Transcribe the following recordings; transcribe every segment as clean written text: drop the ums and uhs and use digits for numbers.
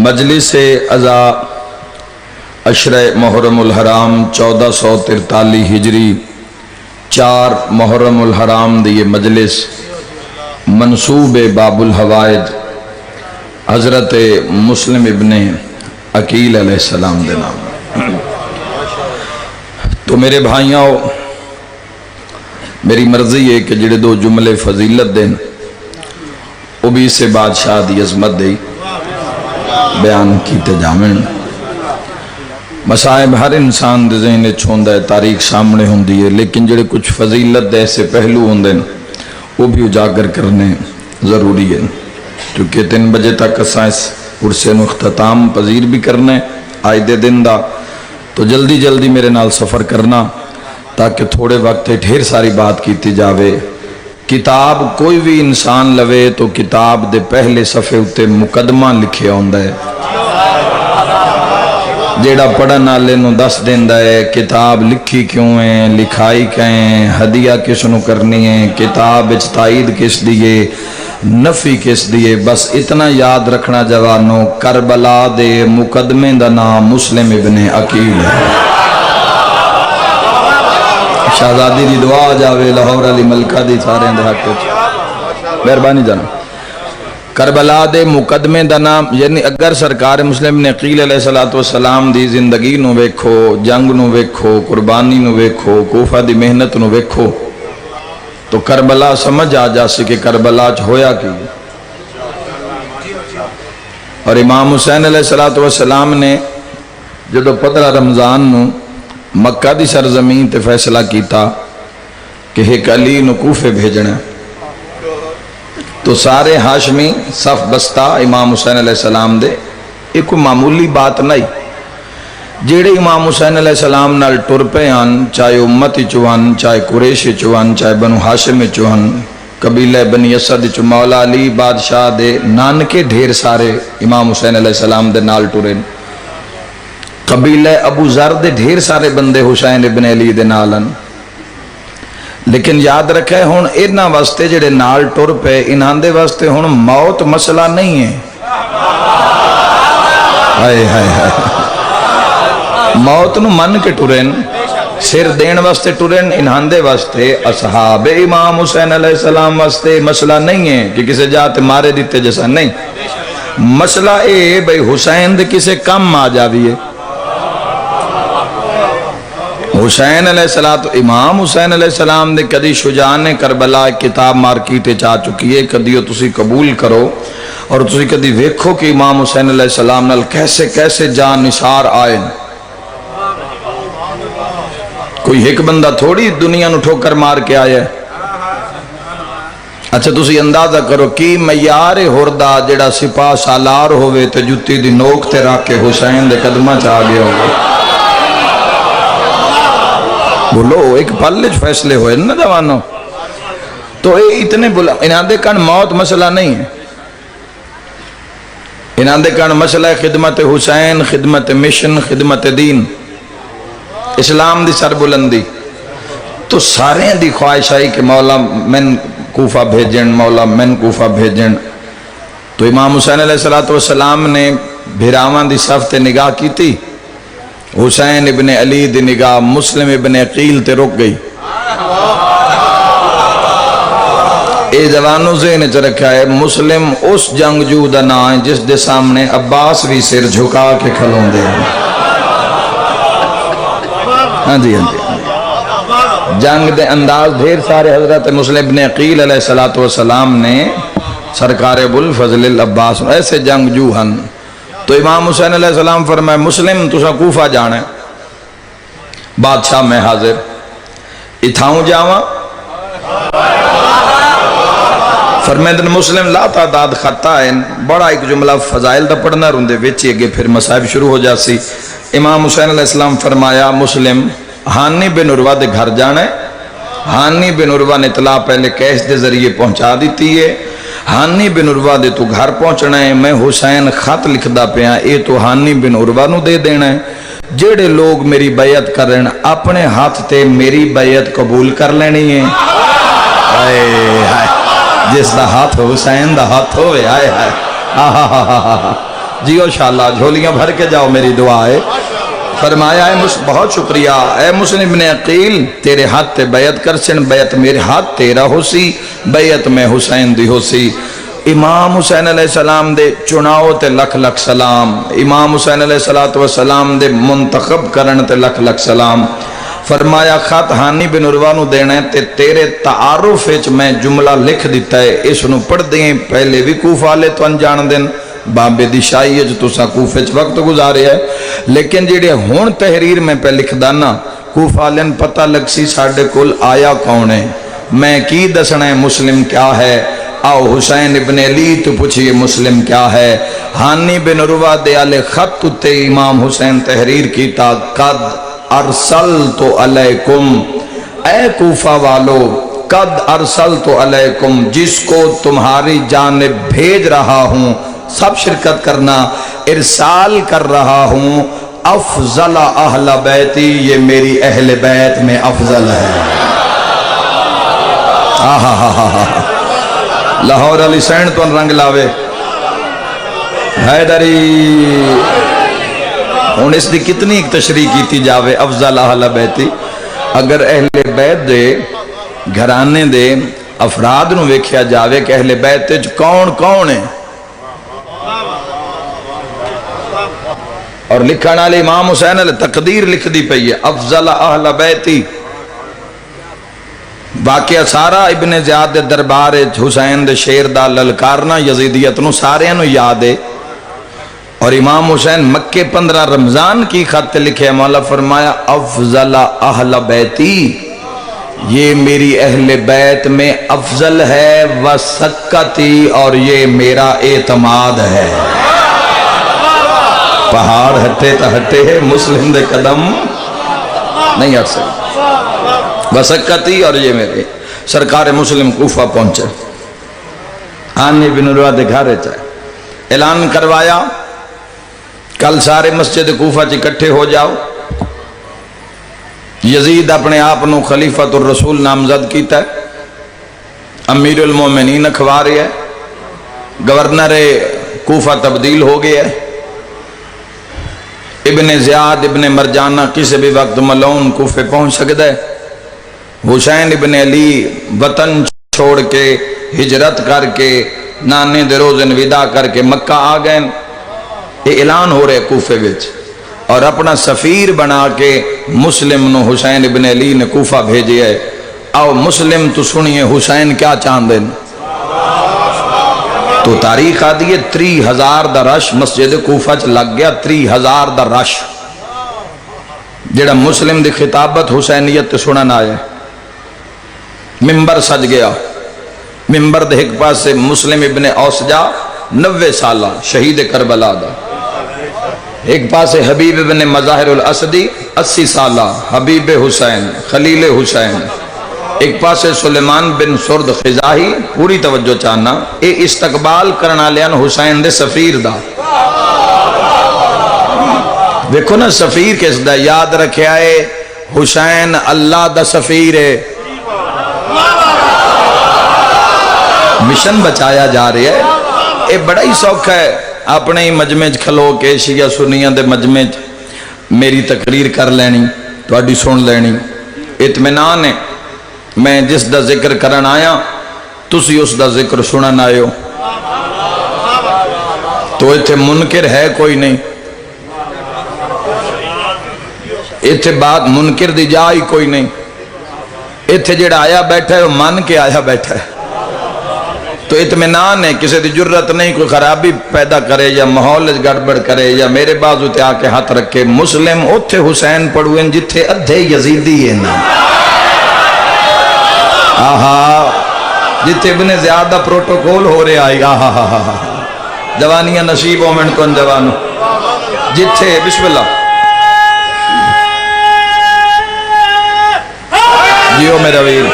مجلس عزا عشرہ محرم الحرام 1443 ہجری 4 محرم الحرام دی مجلس منصوب باب الحوائج حضرت مسلم ابن عقیل علیہ السلام دے نام۔ تو میرے بھائیوں، میری مرضی ہے کہ جڑے دو جملے فضیلت دیں وہ بھی سے بادشاہ دی عظمت دے بیان کیتے جامن۔ مصائب ہر انسان دے ذہن چھوندہ ہے، تاریخ سامنے ہوندی ہے، لیکن جڑے کچھ فضیلت دے سے پہلو ہوندے وہ بھی اجاگر کرنے ضروری ہے، کیونکہ 3 بجے تک اساں اس عرصے نو اختتام پذیر بھی کرنے آج دے دن دا، تو جلدی جلدی میرے نال سفر کرنا تاکہ تھوڑے وقت ڈھیر ساری بات کیتی جاوے۔ کتاب کوئی بھی انسان لوے تو کتاب دے پہلے صفحے اتے مقدمہ لکھے ہوندہ ہے، جیڑا پڑھن والے نو دس دیندا ہے کتاب لکھی کیوں ہے، لکھائی کہیں، ہدیہ کس نو کرنی ہے، کتاب وچ تائید کس دیے، نفی کس دیے۔ بس اتنا یاد رکھنا جوانو، کربلا دے مقدمے دا نام مسلم ابن عقیل ہے۔ شہزادی دی دعا جاوے لاہور علی ملکہ دی سارے اندر حق مہربانی جانا۔ کربلا دے مقدمے دا نام، یعنی اگر سرکار مسلم نے عقیل علیہ السلام دی زندگی نو ویکھو، جنگ نو ویکھو، قربانی نو ویکھو، کوفہ دی محنت نو ویکھو، تو کربلا سمجھ آ جا سکے کربلا چ ہویا کی۔ اور امام حسین علیہ السلام نے جدو 15 رمضان نو مکہ دی سرزمین تے فیصلہ کیتا کہ ایک علی نو کوفے بھیجنا، تو سارے ہاشمی صف بستہ امام حسین علیہ السلام دے، ایک معمولی بات نہیں۔ جیڑے امام حسین علیہ السلام نال ٹر پے ہن، چاہے امت چوہن، چاہے قریش چوہن، چاہے بنو ہاشم چوہن، قبیلہ بنی اسد چو مولا علی بادشاہ دے نانکے ڈھیر سارے امام حسین علیہ السلام دے نال ٹرین، قبیلہ ابو ذر دے ڈھیر سارے بندے حسین ابن علی دے نالن۔ لیکن یاد رکھے ہون انہاں واسطے جڑے نال ٹر پے، انہاں دے واسطے ہون موت مسئلہ نہیں ہے۔ ہائے ہائے ہائے، موت نو من کے ٹرین، سر دین واسطے ٹرین، انہاں دے واسطے اصحاب امام حسین علیہ السلام واسطے مسئلہ نہیں ہے کہ کسے جاتے مارے دیتے جیسا نہیں۔ مسئلہ اے بھئی حسین دے کسے کم آ جاویے۔ حسین علیہ السلام، امام حسین علیہ السلام دے کدی شجاعان کربلا کتاب مارکیٹے چاہ چکی ہے، کدیو تسی قبول کرو اور تسی کدی ویکھو کہ امام حسین علیہ السلام نال کیسے کیسے جان نثار آئے۔ کوئی ایک بندہ تھوڑی دنیا نو ٹھوکر مار کے آیا ہے۔ اچھا تسی اندازہ کرو کی معیار ہردہ جڑا سپاہ سالار ہوئے تے جتی دی نوک تے رکھ کے حسین دے قدمہ چاہ گیا ہوگا۔ بولو ایک پلج فیصلے ہوئے نا جوانوں، تو اتنے بولا انہاں دے کان موت مسئلہ نہیں ہے، انہاں دے کان مسئلہ ہے خدمت حسین، خدمت مشن، خدمت دین، اسلام دی سربلندی۔ تو سارے دی خواہش آئی کہ مولا من کوفہ بھیجن، مولا من کوفہ بھیجن۔ تو امام حسین علیہ السلام نے بھیراوان دی صف تے نگاہ کی تھی، حسین ابن علی دی نگاہ مسلم ابن عقیل تے رک گئی۔ اے جوانوں ذہن چ رکھا ہے، مسلم اس جنگجو دا نام ہے جس دے سامنے عباس بھی سر جھکا کے کھلوں دے ہیں۔ ہاں جی ہاں جی، جنگ دے انداز ڈھیر سارے حضرت مسلم ابن عقیل علیہ السلام نے سرکار ابو الفضل العباس ایسے جنگجو ہن۔ تو امام حسین علیہ السلام فرمائے مسلم تسا کوفہ جانا ہے، بادشاہ میں حاضر، اتھاؤں جاواں؟ فرمیدن مسلم لا تعداد خطا ہے، بڑا ایک جملہ فضائل دا پڑھنا روندے ویچی اگے پھر مصائب شروع ہو جاسی۔ امام حسین علیہ السلام فرمایا مسلم ہانی بن عروہ دے گھر جانا ہے، ہانی بن عروہ نے اطلاع پہلے کیس دے ذریعے پہنچا دیتی ہے، ہانی بن عروہ دے تو گھر پہنچنا ہے، میں حسین خط لکھ دا پیا اے تو ہانی بن عروہ نو دے دینا ہے، جیڑے لوگ میری بیعت کرن اپنے ہاتھ تے میری بیعت قبول کر لینی ہے۔ جس دا ہاتھ حسین دا ہاتھ ہوئے، آئے آئے، جیو شاءاللہ جھولیاں بھر کے جاؤ میری دعا ہے۔ فرمایا بہت شکریہ اے مسلم ابن عقیل، تیرے ہاتھ تے بیعت کر سن، بیعت میرے ہاتھ تیرا ہو سی، بیعت میں حسین دی ہو سی۔ امام حسین علیہ السلام دے چناؤ تے لکھ لکھ سلام، امام حسین علیہ السلام دے منتخب کرن تے لکھ لکھ سلام۔ فرمایا خط ہانی بن عروہ نو دینا ہے تے تیرے تعارف وچ میں جملہ لکھ دیتا ہے، اس نو پڑھ دیں، پہلے بھی کوفہ والے تو انجان دن بابے دی شاہی ہے جو تسا کوفے چ وقت گزارے ہے، لیکن جڑے ہون تحریر میں پہ لکھ دانا کوفہ والے پتہ لگ سی ساڈے کول آیا کون ہے، میں کی دسنا ہے مسلم کیا ہے، آؤ حسین ابن علی تو پوچھئے مسلم کیا ہے۔ ہانی بن عروہ دے آلے خط تے امام حسین تحریر کیتا، قد ارسلت علیکم، اے کوفہ والو قد ارسلت علیکم، جس کو تمہاری جانب بھیج رہا ہوں، سب شرکت کرنا، ارسال کر رہا ہوں، افضل اہل بیتی، یہ میری اہل بیت میں افضل ہے۔ لاہور علی سین تو رنگ لاوے حیدری، ہون اس دی کتنی ایک تشریح کیتی جاوے افضل اہل بیتی، اگر اہل بیت دے گھرانے دے افراد نو ویکھیا جاوے کہ اہل بیت جو کون کون ہے، اور لکھن والے امام حسین علیہ تقدیر لکھ دی پئی ہے افضل اہل بیتی۔ واقعہ سارا ابن زیاد دے دربار حسین دے شیر دا للکارنا یزیدیت نو سارے نو یاد ہے، اور امام حسین مکے 15 رمضان کی خط لکھے، مولا فرمایا افضل اہل بیتی، یہ میری اہل بیت میں افضل ہے، وسکتی، اور یہ میرا اعتماد ہے۔ پہاڑ ہٹے تا ہٹے ہے، مسلم دے قدم نہیں ہٹ سکتے، وسکتی، اور یہ میرے سرکار مسلم کوفہ پہنچے، ہانی بن عروہ دے گھارے چاہے، اعلان کروایا کل سارے مسجد کوفہ چ اکٹھے ہو جاؤ۔ یزید اپنے آپ نو خلیفۃ الرسول نامزد کیتا ہے، امیر المومنین اخبار ہے، گورنر کوفہ تبدیل ہو گیا ہے، ابن زیاد ابن مرجانہ کسی بھی وقت ملعون کوفے پہنچ سکتا ہے۔ حسین ابن علی وطن چھوڑ کے ہجرت کر کے نانے دے روزن ودا کر کے مکہ آ گئے، یہ اعلان ہو رہے کوفے وچ، اور اپنا سفیر بنا کے مسلم نو حسین ابن علی نے کوفہ بھیجے ہے۔ آؤ مسلم تو سنیے حسین کیا چاہندے ہیں، تو تاریخ آدھی ہے 30,000 دا رش مسجد کوفہ چ لگ گیا، 30,000 دا رش، جڑا مسلم دی خطابت حسینیت سنن آئے، ممبر سج گیا، ممبر دے ایک پاس سے مسلم ابن اوسجا 90 سالہ شہید کربلا دا، ایک پاس سے حبیب ابن مظاہر الاسدی 80 سالہ حبیب حسین خلیل حسین، ایک پاس سے سلیمان بن سرد خزاہی، پوری توجہ چاہنا، اے استقبال کرنا لیان حسین دے سفیر دا، دیکھو نا سفیر کس دا، یاد رکھے آئے حسین اللہ دا سفیر ہے، مشن بچایا جا رہے ہے، اے بڑا ہی سوکھ ہے، اپنے ہی مجمع کھلو کے شیعہ سنیاں دے مجمع میری تقریر کر لینی، تو اڈی سن لینی، اطمینان ہے، میں جس دا ذکر کرن آیا تسی اس دا ذکر سنن آئے ہو، تو ایتھے منکر ہے کوئی نہیں، ایتھے بات منکر دی جائی کوئی نہیں، ایتھے جڑا آیا بیٹھا ہے وہ مان کے آیا بیٹھا ہے، تو اطمینان ہے، کسی دی جرت نہیں کوئی خرابی پیدا کرے یا ماحول گڑبڑ کرے یا میرے بازو تے آکے ہاتھ رکھے۔ مسلم اتھے حسین پڑھویں جتھے ادھے یزیدی ہے نا، آہا جتے ابن زیادہ پروٹوکول ہو رہے آئی، آہا جوانیاں نصیب مومن کن جوانو، جتے بسم اللہ جیو میرا ویر،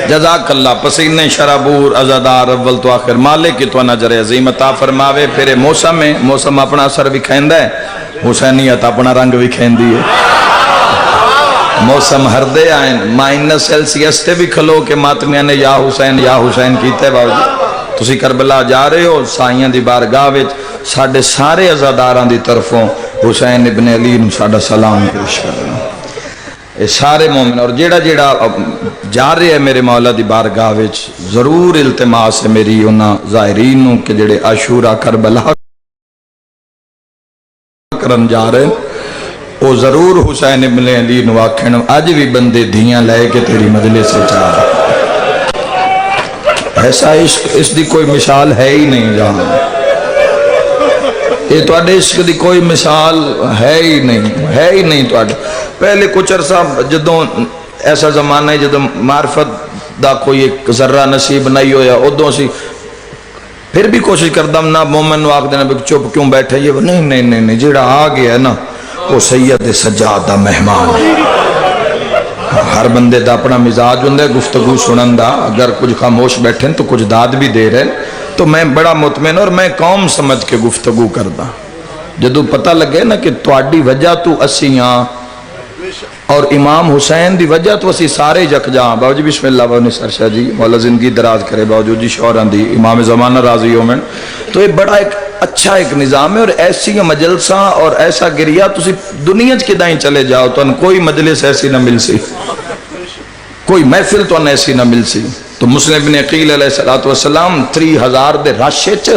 جزاک اللہ، پسینے شرابور ازادار اول تو آخر، مالک کی تو نجر عظیم عطا فرماوے۔ پھر موسم ہے، موسم اپنا اثر بھی کھیندہ ہے، حسینیت اپنا رنگ بھی کھیندی ہے، موسم ہر دے آئین -سیلسیس تے بھی کھلو کہ ماتمیاں نے یا حسین کیتے باوجود، تسی کربلا جا رہے ہو، سائیاں دی بارگاہ وچ ساڈے سارے عزاداراں دی طرفوں حسین ابن علی نو ساڈا سلام پیش کرنا. یہ سارے مومن اور جیڑا جیڑا جا رہے ہیں میرے مولا دی بارگاہ وچ ضرور التماس ہے میری انہاں ظاہرین نو کہ جڑے عاشورہ کربلا کرن جا رہے ہیں وہ ضرور حسین ابن علی نو آکھن اج بھی بندے دھیاں لے کے تیری مجلس سے چاہ رہے. ایسا عشق اس دی کوئی مثال ہے ہی نہیں جہاں. یہ تواڈے عشق دی کوئی مثال ہے ہی نہیں تواڈے. پہلے کچھ عرصہ جدوں ایسا زمانہ ہے جدوں معرفت دا کوئی ایک ذرہ نصیب نہیں ہویا ادوں سی پھر بھی کوشش کردا نہ مومن نو آکھ دینا بھی چپ کیوں بیٹھے یہ نہیں جیڑا آ گیا ہے نا وہ سید سجاد دا مہمان ہے. ہر بندے دا اپنا مزاج ہوندا ہے گفتگو سنن دا. اگر کچھ خاموش بیٹھے تو کچھ داد بھی دے رہے تو میں بڑا مطمئن اور میں قوم سمجھ کے گفتگو کردا. جدو پتہ لگے نا کہ تواڈی وجہ تو اسی ہاں اور امام حسین دی وجہ تو اسی سارے جک جاں. باو جی بسم اللہ باو نثار شاہ جی مولا زندگی دراز کرے باو جی شوہراں دی امام زمانہ راضی ہومن. تو یہ بڑا ایک اچھا ایک نظام ہے اور ایسی مجلساں اور ایسا گریا تسی دنیا کدائیں چلے جاؤ تو کوئی مجلس ایسی نہ مل سی کوئی محفل تو ایسی نہ مل سی. تو مسلم ابن عقیل علیہ السلام 3000 دے راشے چ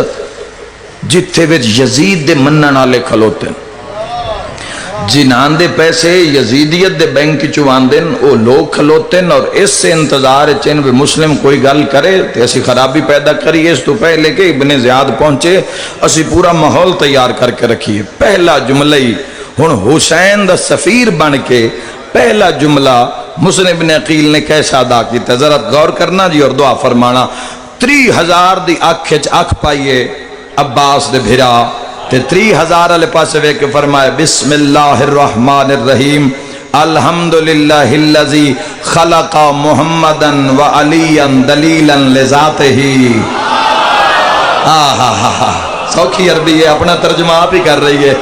جتھے وچ یزید دے منن والے کھلوتے جنان دے پیسے یزیدیت دے بینک چواندن او لوگ کھلوتن اور اس سے انتظار چین بھی مسلم کوئی گل کرے تو ایسی خرابی پیدا کری. اس تو پہلے کہ ابن زیاد پہنچے اسی پورا ماحول تیار کر کے رکھیے. پہلا جملہ ہی ہن حسین دا سفیر بن کے پہلا جملہ مسلم ابن عقیل نے کیسا ادا کیتا ذرا غور کرنا جی اور دعا فرمانا. 3000 دی اکھ وچ اکھ پائیے عباس دے بھرا تے 3000 والے پاسے ویکھ کے فرمایا بسم اللہ الرحمن الرحیم الحمدللہ الذی خلق محمدا و علیا دلیلا لذاتہ. سوکھی عربی ہے اپنا ترجمہ آپ ہی کر رہی ہے.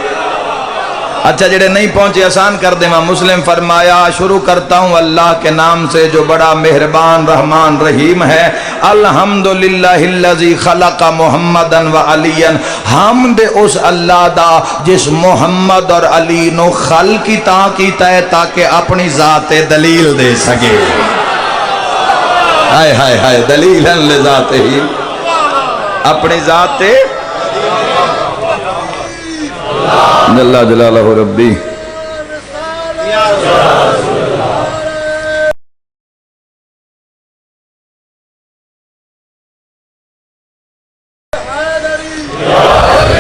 اچھا جڑے نہیں پہنچے آسان کر دیں. مسلم فرمایا شروع کرتا ہوں اللہ کے نام سے جو بڑا مہربان رحمان رحیم ہے. الحمدللہ الذی خلق محمدا و علیا. حمد اس اللہ دا جس محمد اور علی نو خلق کیتا ہے تاکہ اپنی ذات دلیل دے سکے. ہائے ہائے ہائے دلیلا لذاتہ اپنی ذات اللہ جلالہ ربی.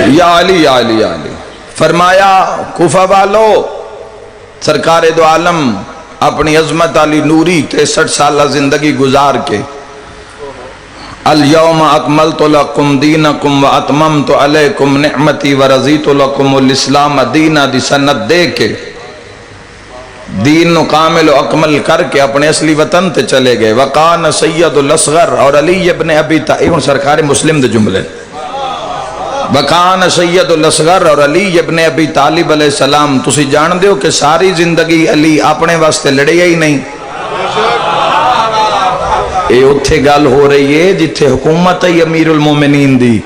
یا علی یا علی یا علی. فرمایا کوفہ والو سرکار دو عالم اپنی عظمت علی نوری 63 سالہ زندگی گزار کے الیوم اکملت لکم دینکم و اتممت علیکم نعمتی و رضیت لکم الاسلام دینہ دی سند دے کے دین نو کامل و اکمل کر کے اپنے اصلی وطن تے چلے گئے. وقان سید الاصغر اور علی ابن ابی طالب سرکار مسلم دے جملے. وقان سید الاصغر اور علی ابن ابی طالب علیہ السلام. تسی جان دیو کہ ساری زندگی علی اپنے واسطے لڑے ہی نہیں. اے اتھے گل ہو رہی ہے جتھے حکومت ہے امیر المومنین دی.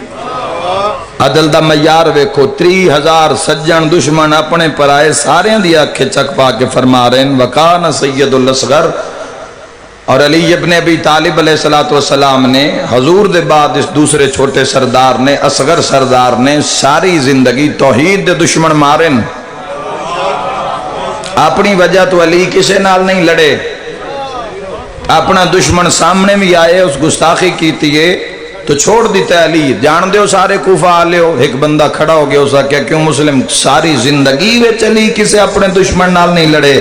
عدل دا معیار ویکھو 3000 سجن دشمن اپنے پرائے سارے دی اکھے چک پا کے فرما رہے ہیں وقان سید الاصغر اور علی ابن ابی طالب علیہ السلام نے حضور دے بعد اس دوسرے چھوٹے سردار نے اصغر سردار نے ساری زندگی توحید دے دشمن مارن. اپنی وجہ تو علی کسے نال نہیں لڑے. اپنا دشمن سامنے بھی آئے اس گستاخی کیتی ہے تو چھوڑ دیتا ہے علی. جان دیو سارے کوفہ آلے ہو ایک بندہ کھڑا ہو گیا اسا کیا کیوں مسلم ساری زندگی وے چلی کسے اپنے دشمن نال نہیں لڑے.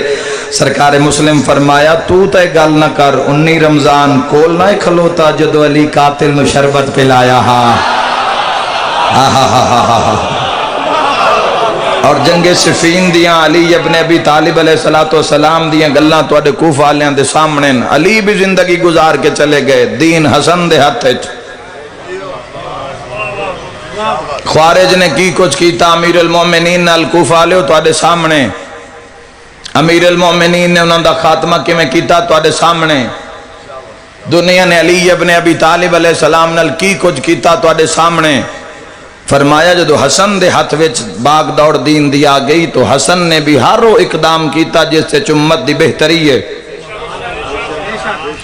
سرکار مسلم فرمایا تو تے گل نہ کر 19 رمضان کول نہ کھلوتا جدو علی قاتل نو شربت پلایا. اور جنگ صفین دیاں علی ابن ابی طالب علیہ السلام دیاں گلاں تواڈے کوفہ والیاں دے سامنے. علی بھی زندگی گزار کے چلے گئے دین حسن دے ہاتھ وچ. خوارج نے کی کچھ کیتا امیر المومنین نال کوفہ والے تواڈے سامنے. امیر المومنین نے انہاں دا خاتمہ کیویں کیتا تواڈے سامنے. دنیا نے علی ابن ابی طالب علیہ السلام نال کی کچھ کیتا تواڈے سامنے. فرمایا جدو حسن دے ہاتھ وچ باغ دوڑ دین دی آ گئی تو حسن نے بھی ہر وہ اقدام کیتا جس سے چمت دی بہتری ہے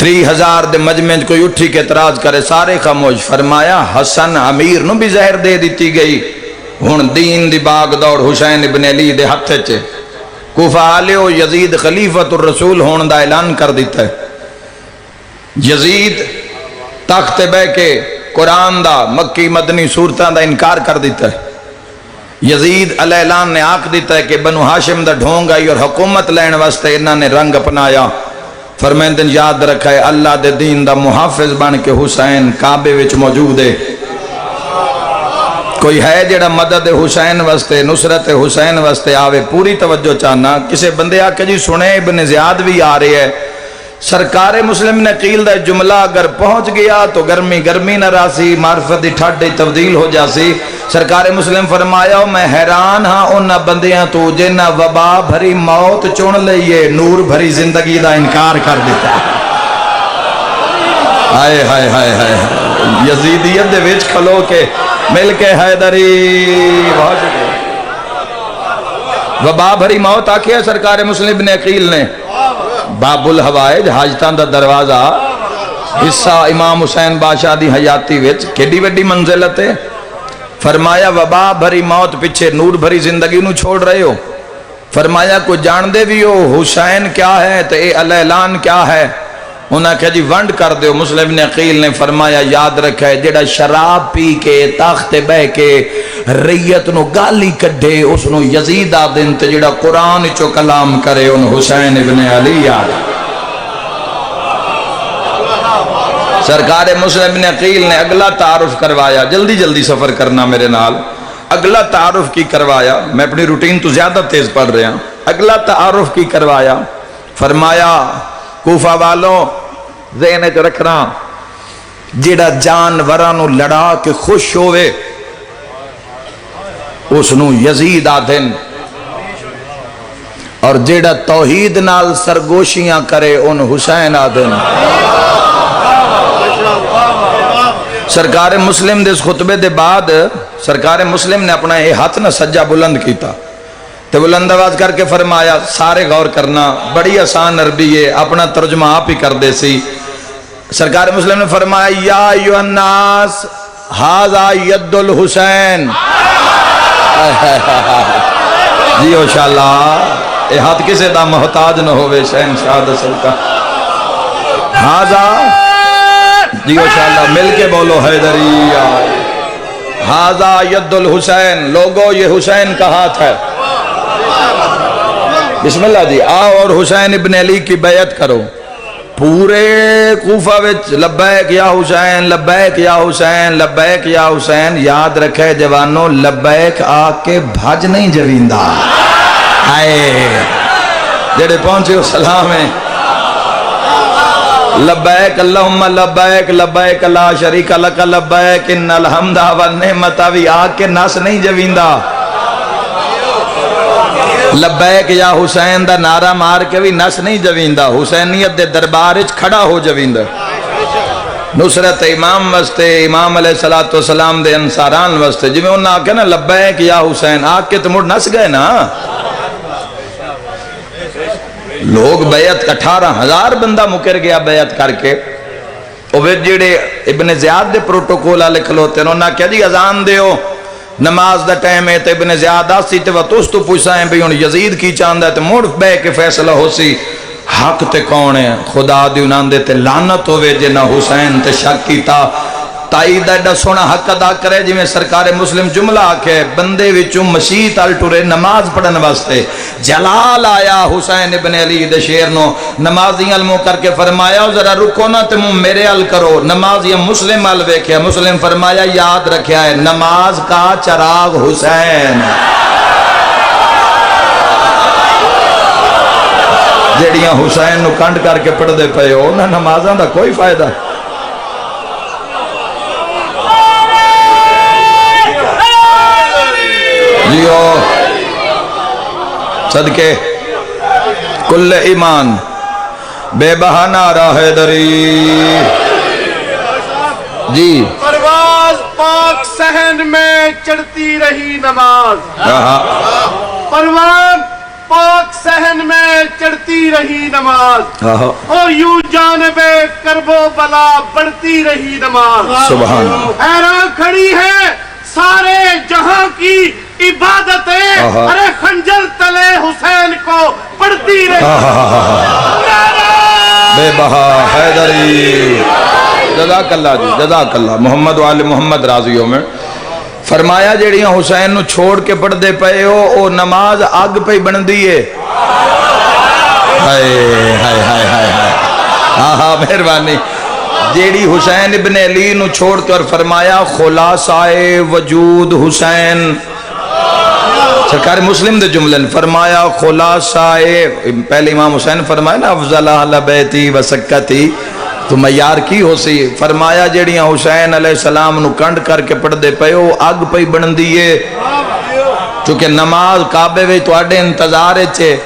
3000 دے مجمع کوئی اٹھی کے اعتراض کرے سارے خاموش. فرمایا حسن امیر نو بھی زہر دے دیتی گئی ہن دین دی باغ دوڑ حسین ابن علی دے ہاتھ وچ. کوفہ والو یزید خلیفۃ الرسول ہون دا اعلان کر دیتا ہے. یزید تخت بہ کے قرآن دا مکی مدنی صورتاں دا انکار کر دیتا ہے. یزید علیہ السلام نے آکھ دیتا ہے کہ بنو ہاشم دا ڈھونگ آئی اور حکومت لین واسطے انہاں نے رنگ اپنایا. فرمیندن یاد رکھا ہے اللہ دے دین دا محافظ بن کے حسین کعبے وچ موجود ہے. کوئی ہے جڑا مدد حسین واسطے نصرت حسین واسطے آوے پوری توجہ چاہنا. کسے بندے آ کے جی سنے ابن زیاد بھی آ رہے ہے. سرکار مسلم نے قیل دا جملہ اگر پہنچ گیا تو گرمی گرمی نہ راسی معرفت دی ٹھاڈی تبدیل ہو جاسی. سرکار مسلم فرمایا میں حیران ہاں ان بندیاں تو جنہ وبا بھری موت چن لئیے نور بھری زندگی دا انکار کر دیتا. ہائے ہائے ہائے ہائے یزیدیت دے وچ کھلو کے مل کے حیدری وبا بھری موت آکھی ہے سرکار مسلم نے عقیل نے. باب الحوائج حاجتان دا دروازہ حصہ امام حسین بادشاہ دی حیاتی وچ کیڈی وڈی منزلت ہے. فرمایا وبا بھری موت پیچھے نور بھری زندگی نو چھوڑ رہے ہو. فرمایا کو جان دے بھی ہو حسین کیا ہے تے اے اعلان کیا ہے. انہاں کہا جی ونڈ کر دیو. مسلم نے عقیل نے فرمایا یاد رکھا ہے جڑا شراب پی کے تخت بہ کے ریت نو گالی کڈے اس نو یزید آدن تے جڑا قرآن چو کلام کرے ان حسین ابن علی آدن. سرکار مسلم نے عقیل نے اگلا تعارف کروایا. جلدی جلدی سفر کرنا میرے نال. اگلا تعارف کی کروایا. میں اپنی روٹین تو زیادہ تیز پڑھ رہا ہوں. اگلا تعارف کی کروایا. فرمایا کوفہ والوں ذہن وچ رکھنا جڑا جانوراں نو لڑا کے خوش ہوئے اس نو یزید آدن اور جڑا توحید نال سرگوشیاں کرے ان حسین آدن. سرکار مسلم دے اس خطبے دے بعد سرکار مسلم نے اپنا یہ ہاتھ نہ سجا بلند کیتا تو بلند آواز کر کے فرمایا سارے غور کرنا بڑی آسان عربی ہے اپنا ترجمہ آپ ہی کر دے سی. سرکار مسلم نے فرمایا یا ایھا الناس ھذا ید الحسین. جی انشاءاللہ یہ ہاتھ کسے دا محتاج نہ ہوئے شہنشاہ دسل کا. ھذا جی انشاءاللہ مل کے بولو حیدری. ھذا ید الحسین. لوگو یہ حسین کا ہاتھ ہے. بسم اللہ جی آؤ اور حسین ابن علی کی بیعت کرو. پورے کوفہ وچ لبیک یا حسین لبیک یا حسین لبیک یا حسین. یاد رکھے جوانوں لبیک آ کے بھج نہیں جویندہ. آئے جڑے پہنچے ہو سلام ہے لبیک اللہم لبیک لبیک لا شریک لک لبیک ان الحمد والنعمت. بھی آ کے نس نہیں جویندہ. لبیک یا حسین دا نعرہ مار کے بھی نس نہیں جویندہ. حسینیت دے دربار اچ کھڑا ہو جویندہ. نصرت امام واسطے امام علیہ السلام دے انصاران واسطے جی میں انہاں آکے نا لبیک یا حسین آکے تو مڑ نس گئے نا. لوگ بیعت 18,000 بندہ مکر گیا بیعت کر کے. وہ جڑے ابن زیاد دے پروٹوکول والے کھلوتے ہیں انہاں کہا جی اذان دیو نماز دا ٹائم ہے تے ابن زیاد آسی تے وطوس تو پوچھا ہے بھی ان یزید کی چاندہ ہے تے موڑ بے کے فیصلہ ہو سی. حق تے کون ہے خدا دی انہاں دے تے لعنت ہوئے جنہ حسین تے شک کی تا تائید ایڈا سونا حق ادا کرے جی میں سرکار مسلم جملہ آکے بندے وچوں مسیح تال ٹورے نماز پڑھن واسطے. جلال آیا حسین ابن علی دے شیر نو نمازی علموں کر کے فرمایا ذرا رکو نا تے میرے عل کرو. نمازی مسلم عل ویکھیا. مسلم فرمایا یاد رکھیا ہے نماز کا چراغ حسین. جڑیاں حسین نو کنڈ کر کے پڑھ دے پئے ہو نہ نمازاں دا کوئی فائدہ. جیو صدقے کل ایمان بے بہانہ راہ دری. جی پرواز پاک صحن میں چڑھتی رہی نماز، پروان پاک صحن میں چڑھتی رہی نماز، اور یوں جانب کرب و بلا بڑھتی رہی نماز۔ سبحان حیران کھڑی ہے سارے جہاں کی عبادتیں، ارے خنجر تلے حسین کو پڑھتی رہی۔ بے بہا حیدری، جزاک اللہ جی، جزاک اللہ۔ محمد وآل محمد راضیوں میں فرمایا جیڑیاں حسین نو چھوڑ کے پڑھ دے پئے ہو او نماز آگ پہ بن دیئے۔ ہائے ہائے ہائے ہائے ہاں مہربانی۔ جیڑی حسین ابن علی نو چھوڑ کر فرمایا خلاصائے وجود حسین، سرکار مسلم دے جملے فرمایا خلاصائے، پہلے امام حسین فرمایا نا افضل اہل بیتی و سکتی، تو معیار کی ہو سی؟ فرمایا جیڑیاں حسین علیہ السلام نو کنڈ کر کے پڑھ دے پئے ہو اگ پہ بن دیئے، چونکہ نماز کعبے وے تو اڈے انتظار چھے،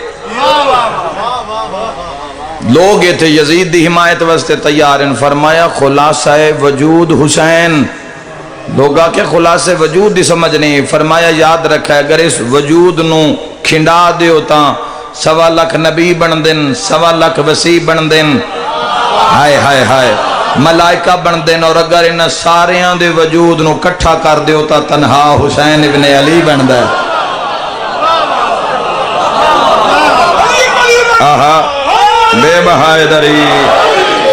لوگ یہ تھے یزید دی حمایت واسطے تیار ہیں۔ فرمایا خلاصہ وجود حسین، لوگا کہ خلاصہ وجود دی سمجھ نہیں، فرمایا یاد رکھا ہے اگر اس وجود نو کھنڈا دے ہوتا 1.25 لاکھ نبی بن دن، 1.25 لاکھ وسیع بن دن، ہائے ہائے ہائے ملائکہ بن دن، اور اگر ان ساریاں دے وجود نو کٹھا کر دے ہوتا تنہا حسین ابن علی بن دے۔ آہا بے بہادری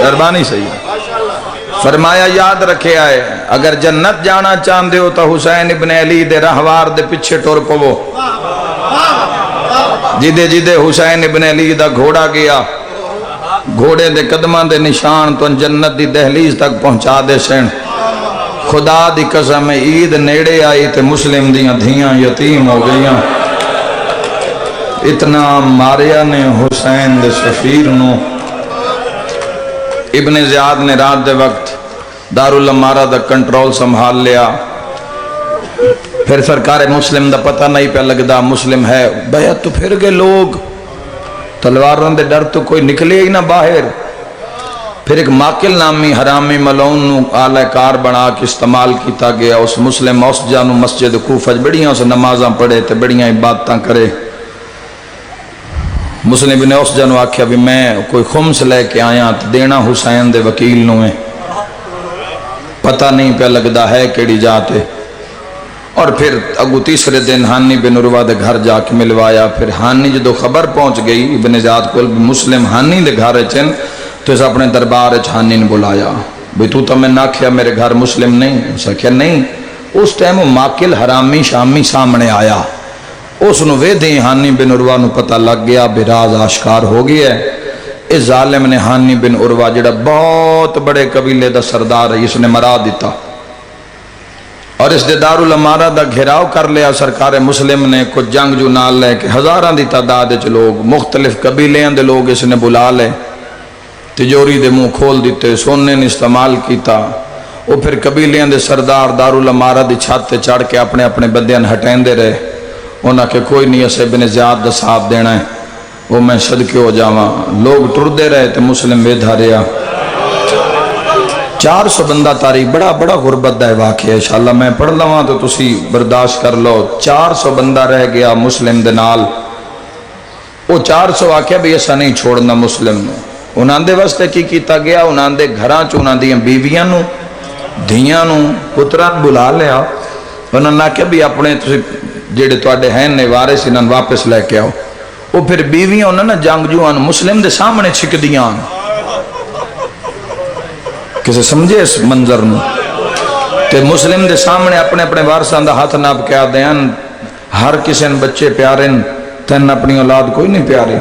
دربانی صحیح۔ فرمایا یاد رکھے آئے اگر جنت جانا چاندے ہو تو حسین ابن علی دے رہوار دے پچھے ٹور پو، جدے جدے حسین ابن علی دا گھوڑا گیا گھوڑے دے قدمان دے نشان تو جنت دی دہلیز تک پہنچا دے سین۔ خدا دی قسم عید نیڑے آئی تے مسلم دیاں دھیاں یتیم ہو گئیاں، اتنا ماریا نے حسین دے سفیر نو۔ ابن زیاد نے رات دے وقت دارالامارہ دا کنٹرول سنبھال لیا، پھر سرکار مسلم دا پتہ نہیں پہ لگدا مسلم ہے، بیعت تو پھر گئے لوگ، تلواراں دے ڈر تو کوئی نکلے ہی نہ باہر۔ پھر ایک ماکل نامی حرامی ملعون نو آلہ کار بنا کے استعمال کیتا گیا، اس مسلم اس جانو مسجد کوفہ بڑیاں سے نمازاں پڑھے تے بڑیاں عبادتاں کرے۔ مسلم نے اس جانو آکھیا بھی میں کوئی خمس لے کے آیا دینا حسین دے وکیل نو ہے، پتہ نہیں پہ لگدا ہے کیڑی جاتے۔ اور پھر اگو تیسرے دن ہانی بن عروہ دے گھر جا کے ملوایا، پھر ہانی جدو خبر پہنچ گئی ابن زیاد کو مسلم ہانی دے گھر چن تو اس اپنے دربار ہانی نے بلایا بھی تو میں نہ کیا میرے گھر مسلم نہیں، اسا کیا نہیں۔ اس ٹائم ماکل حرامی شامی سامنے آیا، اس نو ویدیں ہانی بن عروہ نو پتہ لگ گیا بھی راز آشکار ہو گیا ہے۔ اس ظالم نے ہانی بن عروہ جڑا بہت بڑے قبیلے دا سردار ہے اس نے مرا دیتا، اور اس دے دارالامارہ دا گھیراؤ کر لیا۔ سرکار مسلم نے کچھ جنگ جو نال لے کہ ہزاراں دی تعداد وچ لوگ مختلف قبیلیاں دے لوگ اس نے بلا لے، تجوری دے منہ کھول دیتے، سونے نے استعمال کیتا۔ وہ پھر قبیلیاں دے سردار دارالامارہ دی چھت تے چڑھ کے اپنے اپنے بندیاں ہٹین دے رہے، انہاں کہ کوئی نہیں اسے ابن زیاد دا صاحب دینا ہے، وہ میں صدقے ہو جاواں۔ لوگ ٹر دے رہے تے مسلم ویدھا رہا۔ 400 بندہ تاریخ بڑا غربت دا واقعہ ہے، انشاءاللہ میں پڑھ لواں تو تسی برداشت کر لو۔ 400 بندہ رہ گیا مسلم دے نال، وہ 400 آکھیا بھی ایسا نہیں چھوڑنا مسلم نو۔ انہاں دے واسطے کی کیتا گیا، انہاں دے گھراں چ انہاں دیاں بیویاں نو دھیاں نو پتران بلا لیا، انہاں نے کہ بھی اپنے تسی جڑے تواڈے ہیں نے وارث انہاں واپس لے کے آؤ۔ وہ پھر بیویاں انہاں نے جنگجوؤں مسلم دے سامنے چھک دیاں، کسے سمجھے اس منظر نو؟ تے مسلم دے سامنے اپنے اپنے وارثاں دا ہاتھ ناپ کے آدھے ہیں ہر کسی نے بچے پیارے تین اپنی اولاد کوئی نہیں پیارے۔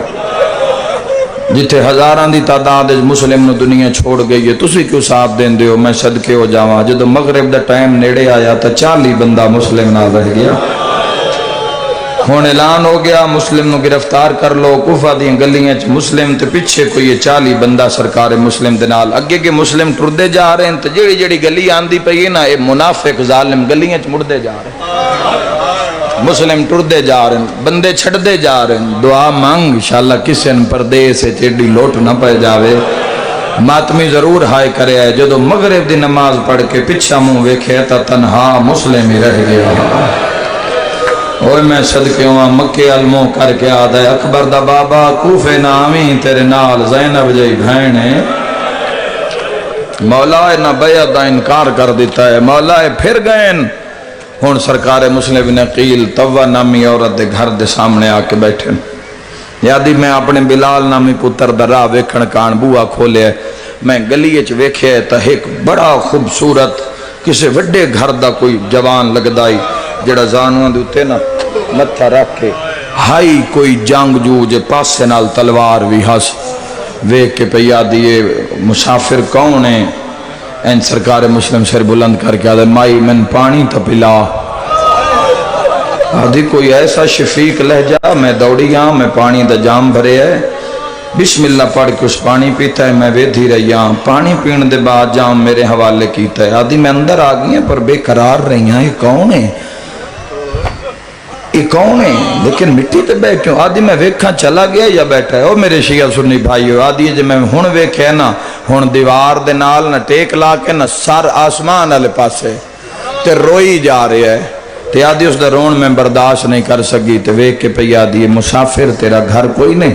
جتھے ہزاراں دی تعداد مسلم نو دنیا چھوڑ گئی ہے، تسی کیوں صاحب دین دیو؟ میں صدقے ہو جاواں۔ جدو مغرب دا ٹائم نیڑے آیا تا 40 بندہ مسلم نہ رہ گیا۔ ہون اعلان ہو گیا مسلم نو گرفتار کر لو، کوفہ دی گلیاں چ مسلم تے پیچھے کوئی 40 بندہ سرکار مسلم دے نال، اگے کے مسلم ٹردے جا رہے ہیں تے جیڑی جیڑی گلی آندی پئی ہے نا اے منافق ظالم گلیاں چ مڑدے جا رہے ہیں، مسلم ٹردے جا رہے ہیں، بندے چھڑدے جا رہے ہیں۔ دعا مانگ انشاءاللہ کسے نے پردیس سے چیڑی لوٹ نہ پہ جاوے۔ ماتمی ضرور ہائے کرے ہے جدو مغرب دی نماز پڑھ کے پچھا منہ ویکھے تا تنہا مسلم ہی رہ گیا اوہ میں صدقے ہوں مکے علموں کر کے آدھا ہے اکبر دا بابا کوفے نامی تیرے نال زینب جائی بھینے مولا نہ بیعت دا انکار کر دیتا ہے مولا پھر گئن ہون سرکار مسلم بن عقیل توہ نامی عورت دے گھر دے سامنے آ کے بیٹھے یادی میں اپنے بلال نامی پتر دا راہ ویکھن کان بوا کھولے ہے میں گلیچ ویکھے ہے تا ایک بڑا خوبصورت کسے وڈے گھر دا کوئی جوان لگدائی جڑا زانوان دوتے نا متھا رکھ کے ہائی کوئی جنگ جو جے پاسے نال تلوار بھی ہس ویک کے پیا دیئے مسافر کون ہیں این سرکار مسلم سر بلند کر کے آدھے مائی من پانی تا پلا آدھی کوئی ایسا شفیق لہجہ میں دوڑی ہاں میں پانی دا جام بھرے ہے بسم اللہ پڑھ کے اس پانی پیتا ہے میں ویدھی رہی ہاں پانی پین دے بعد جام میرے حوالے کیتا ہے آدھی میں اندر آگئی ہیں پر بے قرار رہی ہاں یہ کون ہے یہ کون ہے لیکن مٹی تے بیٹھے ہوں آدھی میں ویکھاں چلا گیا یا بیٹھا ہے او میرے شیعہ سنی بھائی ہو آدھی جے میں ہون ویکھے نا ہون دیوار دے نال نہ ٹیک لا کے نہ سر آسمان والے پاسے تے روئی جا رہے ہے تے آدھی اس دا رون میں برداشت نہیں کر سکی تے ویکھ کے پئی آدھی مسافر تیرا گھر کوئی نہیں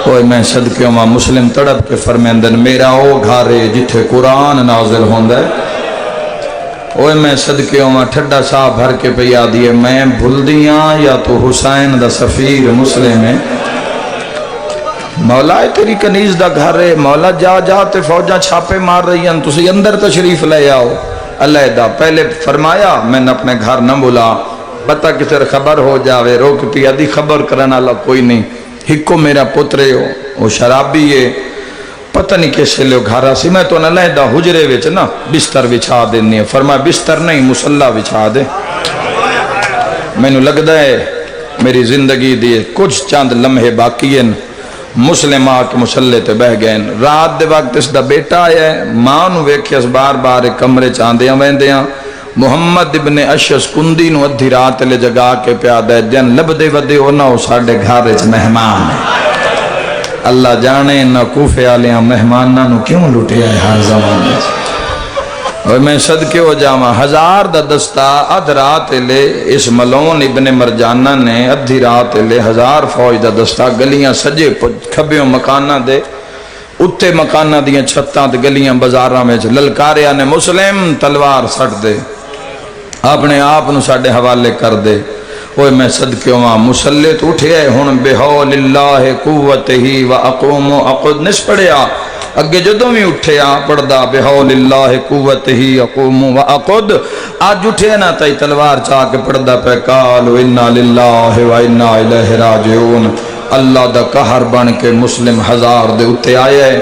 اوہ میں صدقے ہوں مسلم تڑپ کے فرمیندن میرا او گھارے جتھے قرآن نازل ہوندہ ہے اوہ میں صدقے ہوں ٹھڈا صاحب بھر کے پئی آدھی ہے میں بھول دیاں یا تو حسین دا سفیر مسلم ہے مولا تیری کنیز دا گھر ہے مولا جا جا تے فوجاں چھاپے مار رہی ہیں تسی اندر تشریف لے آؤ اللہ دا پہلے فرمایا میں نے اپنے گھر نہ بولا پتہ کہ تیرے خبر ہو جاوے روک پی آدھی خبر کرنا اللہ کوئی نہیں ہکو میرا پترے ہو وہ شرابی ہے پتہ نہیں کیسے لے گھارا سی میں تو نہ لے دا حجرے ویچ نا بستر بچھا دینی ہے فرمایا بستر نہیں مسلح بچھا دے میں نے لگ دا ہے میری زندگی دیئے کچھ چاند لمحے باقی ہیں مسلم آکے مسلح تے بہ گئے رات دے وقت اس دا بیٹا آیا ہے ماں نو ویکھے اس بار بار کمرے چاندیاں ویندیاں محمد ابن اشس کندی نو ادھی رات لے جگا کے پیادہ ہے جن لب دے ودے ہونا ہو ساڑھے گھارے چ مہمان ہے اللہ جانے نہ کوفے آلیاں مہمانہ نو کیوں لٹے آئے ہر زمانے اور میں صدقے ہو جاما ہزار دا دستا ادھ رات لے اس ملون ابن مرجانہ نے ادھی رات لے ہزار فوج دا دستا گلیاں سجے کھبیوں مکانہ دے اتے مکانہ دیاں چھتاں تے گلیاں بزارہ میں للکاریا نے مسلم تلوار سٹ دے اپنے آپ نو ساڑھے حوالے کر دے اوہ میں صدقے ہوں مسلط اٹھے ہون بحول اللہ قوت ہی و اقوم و اقود نس پڑیا اگے جدوں بھی اٹھے پڑھدا بحول اللہ قوت ہی اقوم و اقود آج اٹھے نا تائی تلوار چاہ کے پڑھدا پہ قالوا انا للہ و انا الیہ راجعون اللہ دا قہر بن کے مسلم ہزار دے اٹھے آئے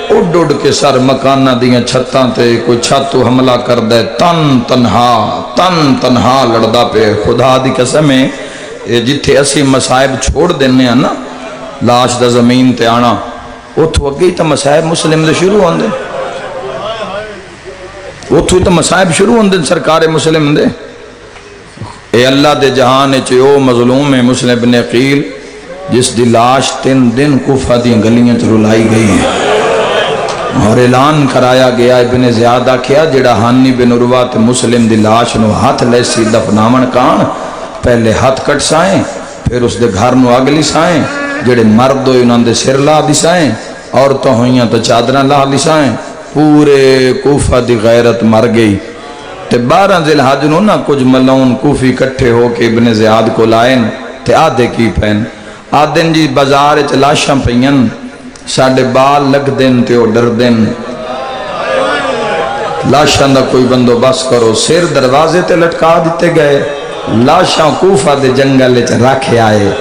اڈ اڈ کے سر مکانہ دیاں چھتاں تے کوئی چھتو حملہ کر دے تن تنہا لڑدا پہ خدا دی قسمیں جتھے اسی مصائب چھوڑ دینے ہیں نا لاش دا زمین تے آنا اتھو اگئی تا مصائب مسلم دے شروع ہوندے اتھو تا مصائب شروع ہوندے سرکار مسلم دے اے اللہ دے جہانے چے او مظلوم ہے مسلم بن عقیل جس دی لاش 3 دن کوفہ دی گلیاں چ رلائی گئی ہے اور اعلان کرایا گیا ابن زیادہ کیا جڑا ہانی بن عروہ مسلم دی لاش نو ہاتھ لے سی دفناون کان پہلے ہاتھ کٹ سائیں پھر اس دے گھر نو اگلی سائیں جڑے مرد ہوئی انہوں دے سر لا دی سائیں عورتوں ہوئیاں تو چادرہ لا دی سائیں پورے کوفہ دی غیرت مر گئی تے 12 ذی الحج نو نا کچھ ملون کوفی کٹھے ہو کے ابن زیاد کو لائیں تے آدھے کی پہن آدھن جی بازار چلاشاں پہین ساڑھے بال لگ دن تے او ڈر دن لاشاں دا کوئی بندو بس کرو سیر دروازے تے لٹکا دیتے گئے لاشاں کوفہ دے جنگل چ رکھے آئے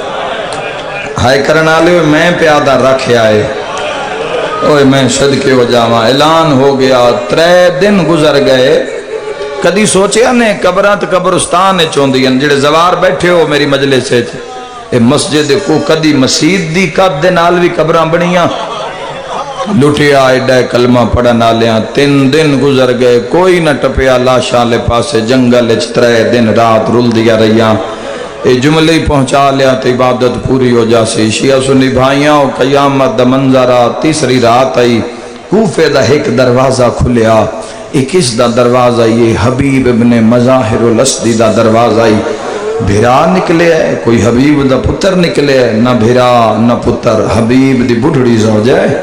ہائے کرنا لے میں پیادہ رکھے آئے اوہ میں صدقے ہو جاواں اعلان ہو گیا 3 دن گزر گئے کدی سوچیا نے قبرات قبرستان چوندیاں جڑے زوار بیٹھے ہو میری مجلس سے اے مسجد کو کدی مسجد دی قد دے نال بھی قبراں بنیاں لٹیا ایڈا کلمہ پڑھا نالیاں 3 دن گزر گئے کوئی نہ ٹپیا لاشاں لے پاسے جنگل 3 دن رات رول دیا رہیاں اے جملے ہی پہنچا لیا تو عبادت پوری ہو جاسی شیعہ سنی بھائیاں قیامت دا منظرہ تیسری رات آئی کوفے دا ایک دروازہ کھلیا ایک کس دا دروازہ یہ حبیب ابن مظاہر الاسدی دا دروازہ آئی بھیرا نکلے ہے کوئی حبیب دا پتر نکلے ہے نہ بھیرا نہ پتر حبیب دی بڑھڑی زوجہ ہے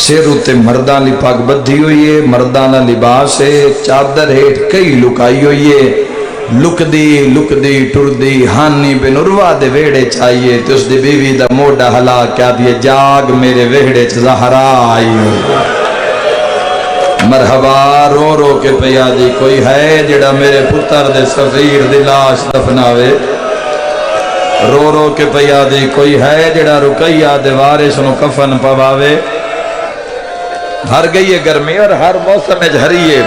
سیر اتے مردان لی پاک بدھی ہوئی ہے مردان لباس ہے چادر ہیٹ کئی لکائی ہوئی ہے لک دی ٹر دی ہانی بن عروہ دے ویڑے چاہیے تو اس دی بیوی دا موڑا حلا کیا دیے جاگ میرے ویڑے چھ زہرا آئی ہو مرحبا رو رو کے پیا دی کوئی ہے جڑا میرے پتر دے صغیر دی لاش دفناوے رو رو کے پیا دی کوئی ہے جڑا رکیہ دے وارث نو کفن پواوے ہر گئی ہے گرمی اور ہر موسم جھریے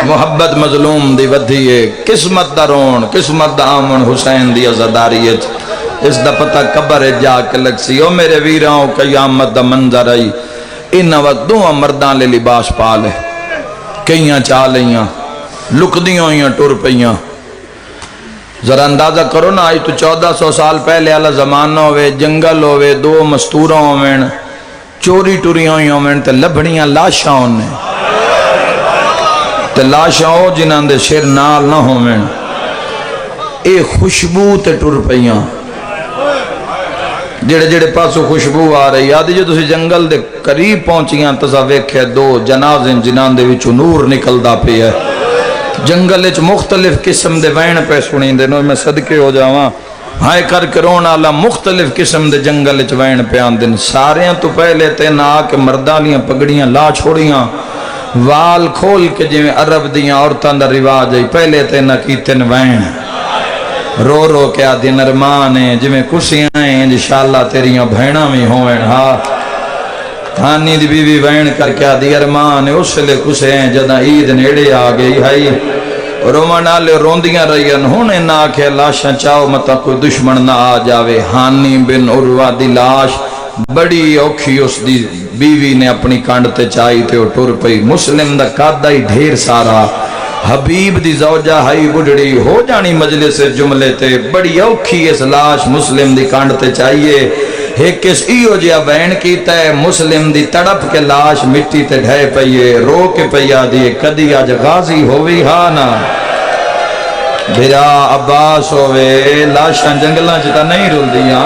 محبت مظلوم دی ودھیے قسمت دا رون قسمت دا آمن حسین دی عزداریت اس دا پتہ قبر جا کے لگ سی او میرے ویراں قیامت دا منظر آئی انہا وقت دوہاں مردان لے لباس پالے کئیاں چالیاں لکدیاں ہوئیاں ٹور پئیاں ذرا اندازہ کرو نا آئی تو 1400 سال پہلے اللہ زمانہ ہوئے جنگل ہوئے دو مستوروں ہوئے چوری ٹوریاں ہوئیں تے لبھڑیاں لاشاں ہونے تے لاشاں ہو جنہاں دے شیر نال نہ ہوئیں اے خوشبو تے ٹر پئیاں جڑے جڑے پاسو خوشبو آ رہی آدھی جو تسی جنگل دے قریب پہنچیاں تسا ویکھے دو جنازیں جنہاں دے وچو نور نکلدا پئی ہے جنگل وچ مختلف قسم دے وین پہ سنیں دے نو میں صدقے ہو جاواں ہائے کر کے رونا اللہ مختلف قسم دے جنگل وچ وین پیان دن ساریاں تو پہلے تے نا کے مردالیاں پگڑیاں لا چھوڑیاں وال کھول کے جویں عرب دیاں عورتاں دا رواج ہے پہلے تے نہ کیتن وین رو رو کے آدھی نرمان ہیں جویں کسیاں ہیں انشاءاللہ تیریاں بھیناں میں ہوئیں ہاں ہانی دی بیوی وین کر کے آدھی ارمان ہے اس لئے کسے ہیں جدہ عید نیڑے آ گئی ہائی رومانا لے روندیاں رہیاں ہونے نہ آکھے لاشاں چاہو مطا کوئی دشمن نہ آ جاوے ہانی بن عروہ دی لاش بڑی اوکھی اس دی بیوی نے اپنی کانڈتے چاہی تے ٹور پئی مسلم دا قادہ ہی ڈھیر سارا حبیب دی زوجہ ہائی بڑھڑی ہو جانی مجلس جملے تے بڑی اوکھی اس لاش مسلم دی کانڈتے چاہیے ایک کس ایو جیا بین کیتا ہے مسلم دی تڑپ کے لاش مٹی تے ڈھے پئیے رو کے پیا دیئے کدی آج غازی ہوئی ہانا بھرا عباس ہوئے لاشاں جنگلاں جتا نہیں رول دیاں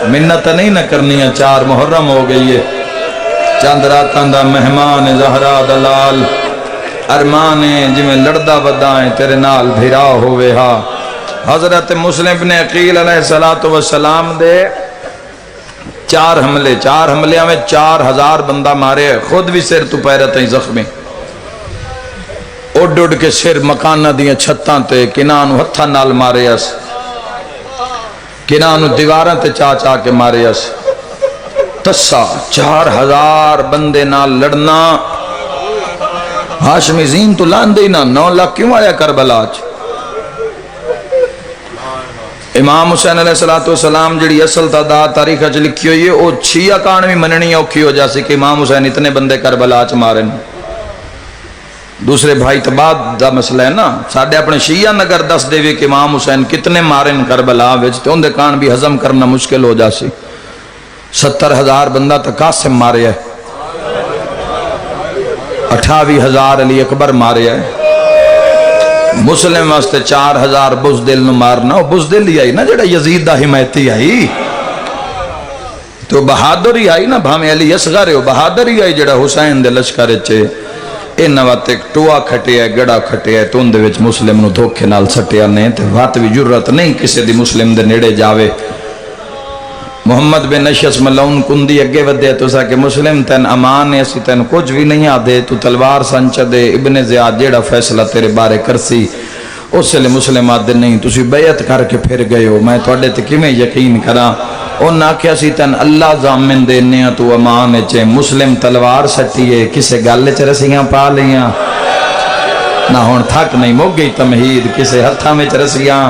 منت نہیں نہ کرنیاں 4 محرم ہو گئی ہے چند راتاں دا مہمان زہرا دلال ارمانے جمیں لڑدہ بدائیں تیرے نال بھرا ہوئے ہا حضرت مسلم ابن عقیل علیہ السلام دے 4 حملے میں 4000 بندہ مارے خود بھی سر تو پیرت ہیں زخمی اڈ اڈ کے سر مکانہ دیاں چھتاں تے کنانو ہتھا نال مارے اس کنانو دیواراں تے چاہ کے مارے اس تسا 4000 بندے نال لڑنا ہاشمی زین تو لان دینا 9 لاکھ کیوں آیا کربلا آج امام حسین علیہ السلام جڑی اصل تعداد تاریخ اچھ لکھی ہوئی ہے وہ شیعہ کانوی مننی اوکھی ہو جاسی کہ امام حسین اتنے بندے کربلا آج مارن دوسرے بھائی تباد دا مسئلہ ہے نا ساڑھے اپنے شیعہ نگر دس دے وی کہ امام حسین کتنے مارن کربلا ویچتے ان دے کان بھی ہضم کرنا مشکل ہو جاسی 70,000 بندہ تک قاسم مارے ہے 28,000 علی اکبر مارے ہے مسلم واسطے 4,000 بزدل نو مارنا وہ بزدل ہی آئی نا جڑا یزید دا حمایتی آئی تو بہادر ہی آئی نا بھامے علی اصغر ہو بہادر ہی آئی جڑا حسین دے لشکر چے انہا وقت ایک ٹوہ کھٹے ہے گڑا کھٹے ہے تو ان دے وچ مسلم نو دھوکے نال سٹیا نہیں تے وقت بھی جرت نہیں کسی دی مسلم دے نیڑے جاوے محمد بن نشس ملون کندی اگے ودے تو سا کہ مسلم تین امان ہے اسی تین کچھ بھی نہیں آدھے تو تلوار سنچ دے ابن زیاد جیڑا فیصلہ تیرے بارے کرسی اس لئے مسلم آدھے نہیں تسی بیعت کر کے پھر گئے ہو میں توڑے تے کیمیں یقین کرا اور نہ کہ اسی تین اللہ زامن دینے تو امان ہے چے مسلم تلوار سٹیے کسے گالے چرسیاں پا لیاں نہ ہون تھک نہیں مو گئی تمہید کسے ہتھا میں چرسیاں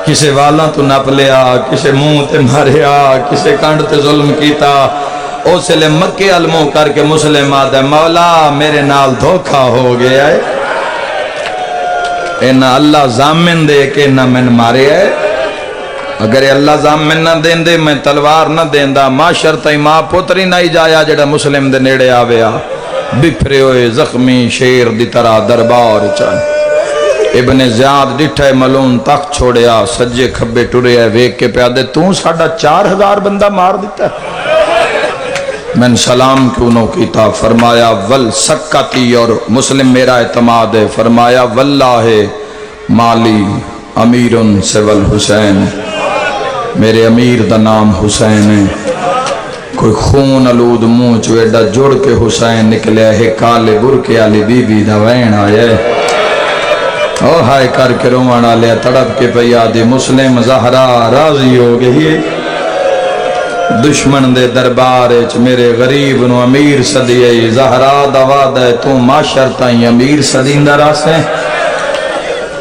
کسے والاں تو نپ لیا کسے منہ تے ماریا کسے کانڈ تے ظلم کیتا او سے لے مکے علموں کر کے مسلم آدھے مولا میرے نال دھوکھا ہو گیا ہے اینا اللہ زامن دے کہ اینا من مارے ہے اگر اللہ ضامن نہ دین دے میں تلوار نہ دیندا معاشر تائی ماں پوتری نہ ہی جایا جڑا مسلم دے نیڑے آویا بپھرے ہوئے زخمی شیر دی طرح دربار چان ابن زیاد ڈٹھے ملون تخت چھوڑیا سجے کھبے ٹریا ویک کے پیادے تو ساڑھا 4000 بندہ مار دیتا ہے میں سلام کیوں نو کیتا فرمایا ول سکتی اور مسلم میرا اعتماد ہے فرمایا واللہ مالی امیرن سے والحسین میرے امیر دا نام حسین ہے کوئی خون علود منہ چویڈا جڑ کے حسین نکلے ہے کالے برکے آلی بی بی دا وین آئے او ہائے کر کے رومانا لیا تڑپ کے پیادی مسلم زہرا راضی ہو گئی دشمن دے دربارچ میرے غریب نو امیر صدیے زہرا دواد ہے تو معاشر تائیں امیر صدیندہ راسے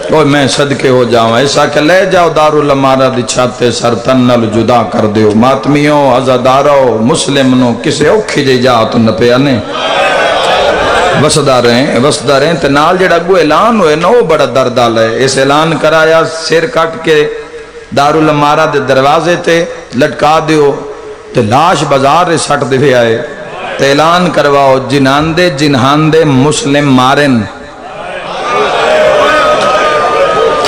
اوہ میں صدقے ہو جاؤں ایسا کہ لے جاؤ دارالمارہ دی چھاتے سر تنل جدا کر دیو ماتمیوں عزادارو مسلم نو کسے اوکھی جے جا تو نپے آنے وسدہ رہیں تے نال جڑا گو اعلان ہوئے نو بڑا دردال ہے اس اعلان کرایا سیر کٹ کے دارالمارہ دے دروازے تے لٹکا دیو تے لاش بازار سٹ دے آئے تے اعلان کرواؤ جنہان دے مسلم مارن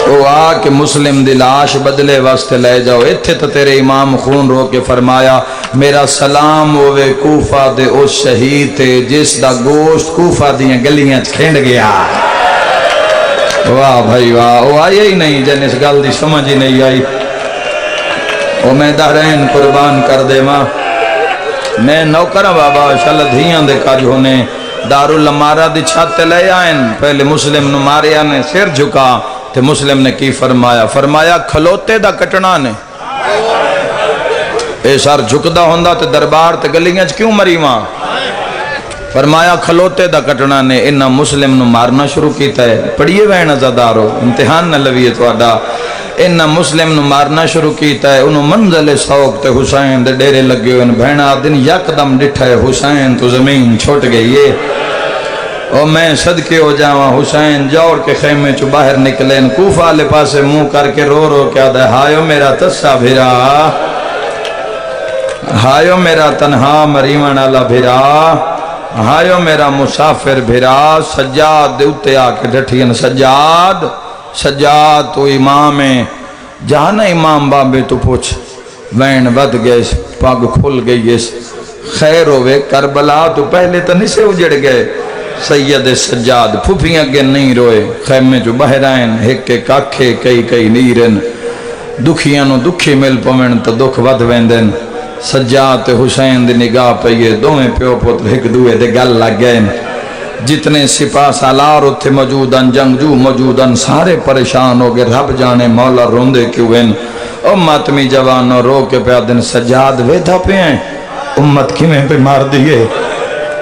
وہ آ کہ مسلم دی لاش بدلے واسطے لے جاؤ اتھے تو تیرے امام خون رو کے فرمایا میرا سلام ہوئے کوفہ دے اس شہید تے جس دا گوشت کوفہ دیاں گلیاں کھینڈ گیا واہ بھائی واہ وہ آئی ہی نہیں جن اس گل دی سمجھ ہی نہیں آئی وہ میں دہرین قربان کر دے ماں میں نوکرہ بابا شل دھیاں دے کاج ہونے دارالمارہ دی چھاتے لے آئیں پہلے مسلم نو ماریا نے سر جھکا تے مسلم نے کی فرمایا کھلوتے دا کٹنا نے اے سار جھکدہ ہوندہ تے دربار تے گلیاں کیوں مری ماں فرمایا کھلوتے دا کٹنا نے انہا مسلم نو مارنا شروع کیتا ہے پڑھئے وین ازادارو امتحان نہ لویت وادا انہا مسلم نو مارنا شروع کیتا ہے انہوں منزل سوک تے حسین دے ڈیرے لگے ہوئے بہنا دن یک دم ڈٹھا ہے حسین تو زمین چھوٹ گئی ہے اور میں صدقے ہو جاواں حسین جوڑ کے خیمے چو باہر نکلیں کوفہ لے پاسے منہ کر کے رو رو کیا دے ہائیو میرا تسا بھیرا ہائیو میرا تنہا مریمن اللہ بھیرا ہائیو میرا مسافر بھیرا سجاد دیوتے آکے ڈھٹھین سجاد تو امام ہے جہاں امام بابے تو پوچھ وین ود گئے پاگ کھل گئی خیر ہوئے کربلا تو پہلے تو نہیں سے اجڑ گئے سید سجاد پھوپیاں کے نہیں روئے خیمے جو بہرائن ایک کے کاکھے کئی نیرن دکھیاں نو دکھی مل پوین تو دکھ ود ویندن سجاد حسین دی نگاہ پئیے دویں پیو پتر ایک دوے دے گل لگ گئے جتنے سپاہ سالار اتھے موجودن جنگجو موجودن سارے پریشان ہو گئے رب جانے مولا روندے کیوں ہیں امتمی جوانوں رو کے پہ دن سجاد ویدھا پہ ہیں امت کی میں پہ مار دیئے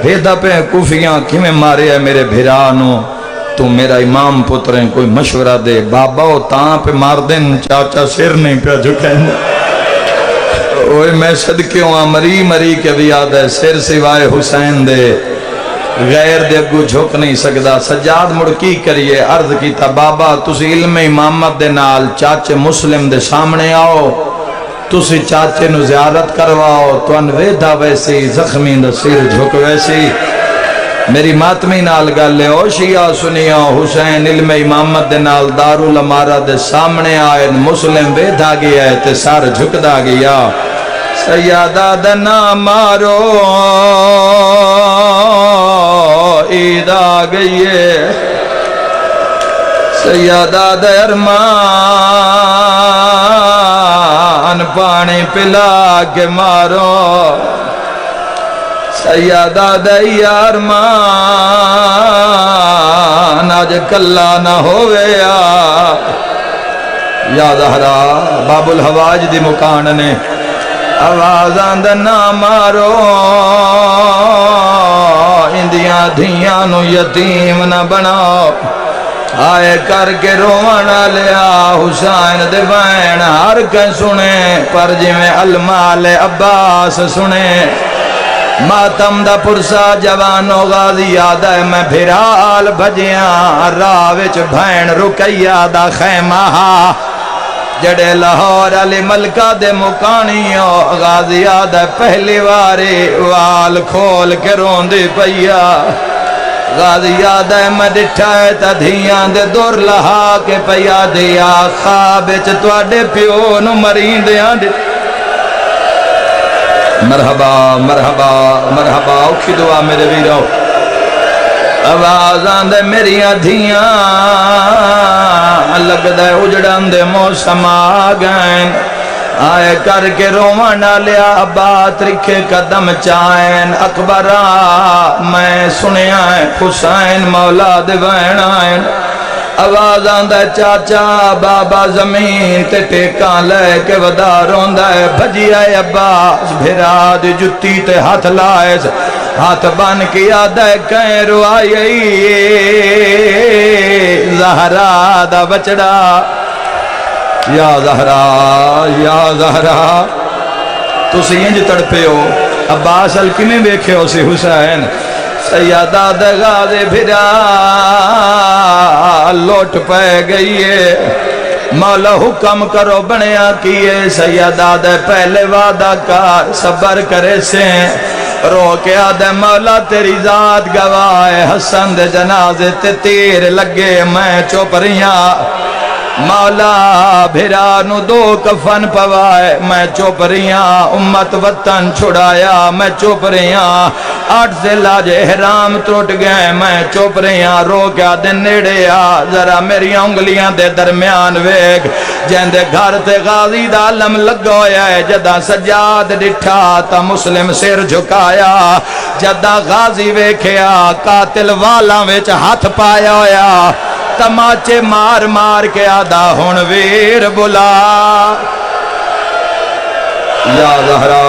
ویدھا پہ کوفیاں کی میں مارے ہے میرے بھیرانوں تو میرا امام پتریں کوئی مشورہ دے بابا تاں پہ مار دن چاچا سر نہیں پہ جھکیں اوہ میں صدقیوں مری کے بھی یاد ہے سر سوائے حسین دے غیر دے اگو جھک نہیں سکدا سجاد مڑکی کریے عرض کیتا بابا تسی علم امامت دے نال چاچے مسلم دے سامنے آؤ تسی چاچے نو زیارت کرواؤ تو انویدہ ویسی زخمی دا سر جھک ویسی میری ماتمی نال گلے او شیعہ سنیا حسین علم امامت دے نال دارالمارہ دے سامنے آئے مسلم ویدھا گیا ہے تے سار جھکدا گیا سیادہ دنا مارو عید آ گئی ہے سیادہ درمان پانی پلا کے مارو سیادہ دیار مان آج کلا نہ ہوئے یا زہرا باب الحواج دی مکان نے آوازاں نہ مارو اندیاں دھیاں نو یتیم نہ بناؤ آئے کر کے روانہ لیا حسین دے وین ہر کہیں سنے پر جی میں المال عباس سنے ماتم دا پرسا جوانو غازی یاد ہے میں بھرال بھجیاں راوچ بھین رکیہ دا خیمہ جڑے لاہور علی ملکہ دے مکانیوں غازی آدھے پہلی واری وال کھول کے روندی پیا غازی آدھے میں ڈٹھائے تا دھیاں دے دور لہا کے پیا دیا خواب وچ تواڈے پیو نو مریندیاں مرحبا مرحبا مرحبا اوکھی دعا میرے ویرو آواز آندے میری دھیاں لگ دے اجڑان دے موسم آگئیں آئے کر کے روان لیا ابا ترکھے قدم چائیں اکبرہ میں سنیا حسین مولا دیوین آئیں آواز آندہ چاچا بابا زمین تے ٹیکان لے کے ودا روندہ بھجی آئے عباس بھیرا دی جتی تے ہاتھ لائے ہاتھ بان کیا دے کہیں روائی زہرا دا بچڑا یا زہرا تسی انج تڑپے ہو عباس ہلکی میں بیکھے ہو سی حسین سیادہ دگا دے بھرا لوٹ پہ گئی ہے مولا حکم کرو بنیا کیے سیادہ دے پہلے وعدہ کار صبر کرے سے رو کے آدھے مولا تیری ذات گواہ حسن دے جنازے تے تیر لگے میں چوپریاں مولا بھیرا نو دو کفن پوائے میں چوپریاں امت وطن چھڑایا میں چوپریاں 8 ضلع جے احرام ٹوٹ گئے میں چوپریاں رو کیا دن نیڑے آ ذرا میری انگلیاں دے درمیان ویگ جیندے گھر تے غازی دا علم لگویا ہے جدہ سجاد ڈٹھا تا مسلم سر جھکایا جدہ غازی ویکھیا قاتل والا ویچ ہاتھ پایا ہویا تماچے مار مار کے آدھا ہون ویر بلا یا زہرا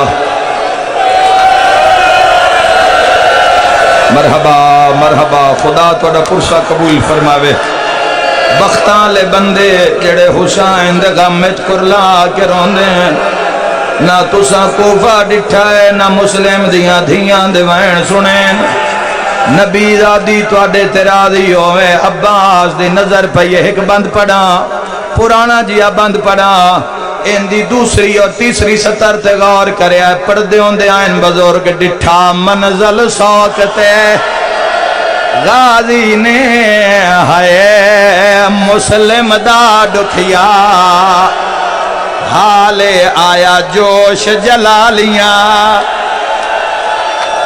مرحبا مرحبا خدا توڑا پرسا قبول فرماوے بختان لے بندے جڑے حسین دے غمت کرلا کے روندے ہیں نہ تسا کوفہ ڈٹھائے نہ مسلم دیاں دھیاں دے وین سنیں نبی دادی توڑے تیرادی ہوئے عباس دی نظر پہ یہ ایک بند پڑا پرانا جیا بند پڑا ان دی دوسری اور تیسری سطر تے غور کرے پردے ہوندے آئین بزرگ ڈٹھا منزل سوکتے غازی نے ہائے مسلم دا دکھیا حالے آیا جوش جلالیاں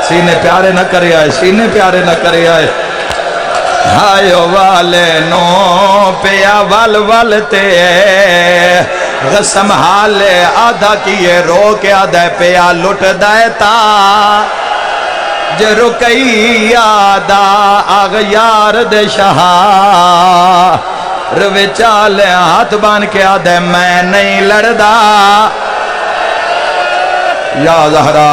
سینے پیارے نہ کرے آئے سینے پیارے نہ کرے آئے ہائیو والے نو پیا وال والتے غسم حالے آدھا کیے رو کے آدھا پیا لٹ دیتا جو رکئی آدھا آغیار دے شہا روے چالے ہاتھ بان کے آدھا میں نہیں لڑدا یا زہرا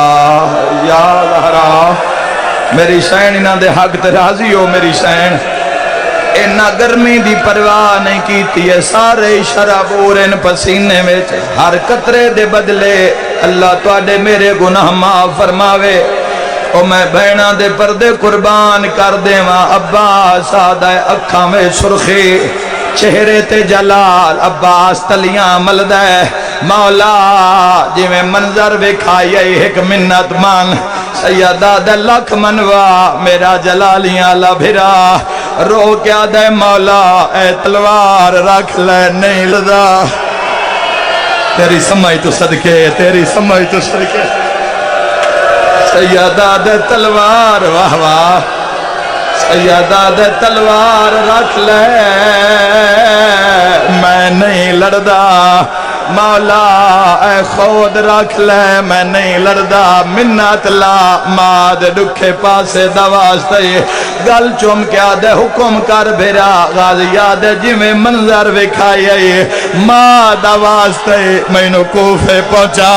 میری سین انہاں دے حق تے راضی ہو میری سین اینا گرمی دی پرواہ نہیں کیتی ہے سارے شرابور ان پسینے میں ہر قطرے دے بدلے اللہ توڑے میرے گناہ معاف فرماوے او میں بہنہ دے پردے قربان کر دے ماں عباس آدھے اکھاں میں سرخی چہرے تے جلال عباس تلیاں ملدے مولا جی میں منظر بکھائی ایک منت مان سیدہ دے لکھ منوا میرا جلالیاں لبھرا رو کیا دے مولا اے تلوار رکھ لے نہیں لدا تیری سمجھ تو صدقے تیری سمجھ تو صدقے سیدہ دے تلوار واہ واہ سیدہ دے تلوار رکھ لے میں نہیں لڑدا مولا اے خود رکھ لے میں نہیں لڑدا منت لا ماد دکھے پاسے دواستے گل چوم کیا دے حکم کر بھیرا غازی آدھے جی میں منظر بکھائی ماں دواستے میں نو کوفے پہنچا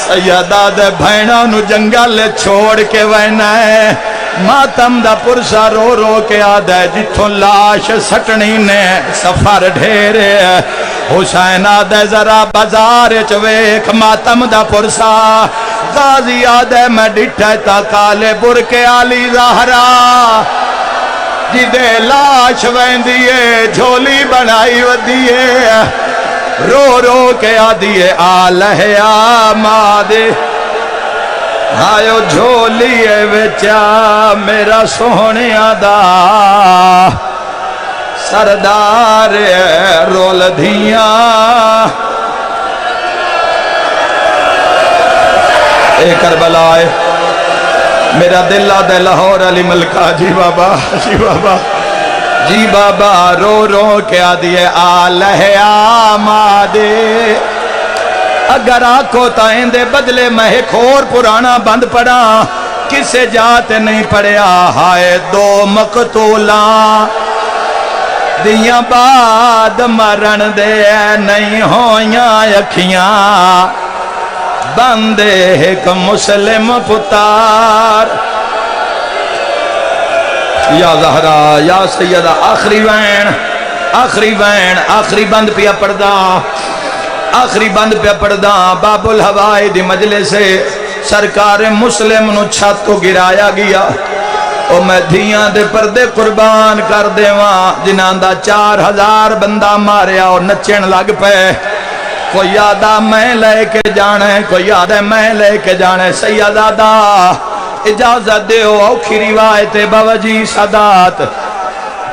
سیدہ دے بھائنہ نو جنگل چھوڑ کے وینا ہے ماتم دا پرسا رو رو کے آدھے جتھوں لاش سٹنی نے سفر ڈھیرے حسین آدھے ذرا بازار چویک ماتم دا پرسا غازی آدھے میں ڈٹھے تا کالے برکے آلی زہرا جدے لاش ویندیے جھولی بنائی ودیے رو رو کے آدیے آلہیا مادے آئیو جھولیے وچا میرا سونے آدھا سردار رول دھیاں اے کربلا ہے میرا دل آدھے لاہور علی ملکہ جی بابا جی بابا جی بابا رو رو کے آدھیے آلہ آمادے اگر آنکھوں تائیں دے بدلے میں ایک اور پرانا بند پڑا کسے جاتے نہیں پڑیا ہائے دو مقتولاں دیاں بعد مرن دے نہیں ہویاں اکھیاں بندے ایک مسلم پتار یا زہرا یا سیدہ آخری وین آخری بند پیا پڑدا آخری بند پیا پڑدا باب الہوائی دی مجلس سے سرکار مسلم نو چھت کو گرایا گیا او میں دھیاں دے پردے قربان کر دے وہاں جنان دا 4000 بندہ ماریا اور نچن لگ پے کوئی یادہ میں لے کے جانے کوئی یادہ میں لے کے جانے سیدہ اجازت دے ہو اوکھی روایت بابا جی سادات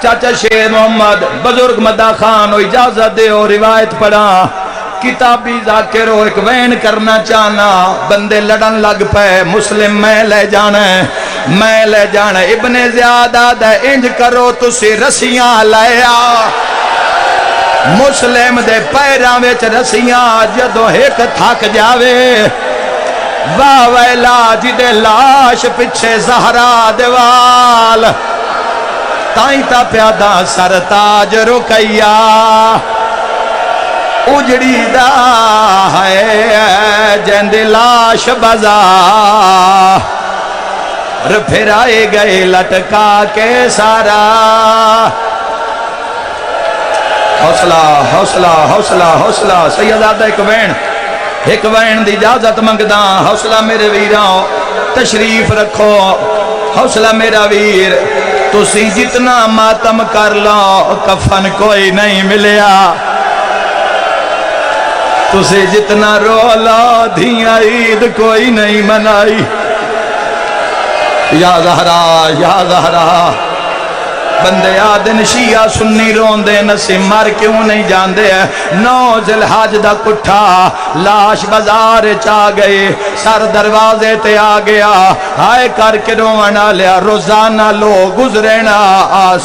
چاچا شیر محمد بزرگ مدہ خان ہو اجازت دے ہو روایت پڑھا کتابی ذاکر ہو ایک وین کرنا چاہنا بندے لڑن لگ پے مسلم میں لے جانے ابن زیادہ دے انج کرو تسی رسیاں لیا مسلم دے پیران ویچ رسیاں جدو ایک تھاک جاوے واہ ویلا جدے لاش پچھے زہرا دیوال تائیں تا پیادہ سرتاج رکیا اجڑی دا ہے جند لاش بزا پھر آئے گئے لٹکا کے سارا حوصلہ حوصلہ حوصلہ حوصلہ سیدہ ایک وین دی اجازت منگدا حوصلہ میرے ویراں تشریف رکھو حوصلہ میرا ویر تسی جتنا ماتم کر لو کفن کوئی نہیں ملیا تسی جتنا رو لو دھیاں عید کوئی نہیں منائی یا زہرا بندے آدن شیعہ سنی رون دے نسی مر کیوں نہیں جان دے 9 ذوالحج دا کٹھا لاش بازار چا گئے سر دروازے تے آ گیا ہائے کر کے رونا لیا روزانہ لوگ گزرینا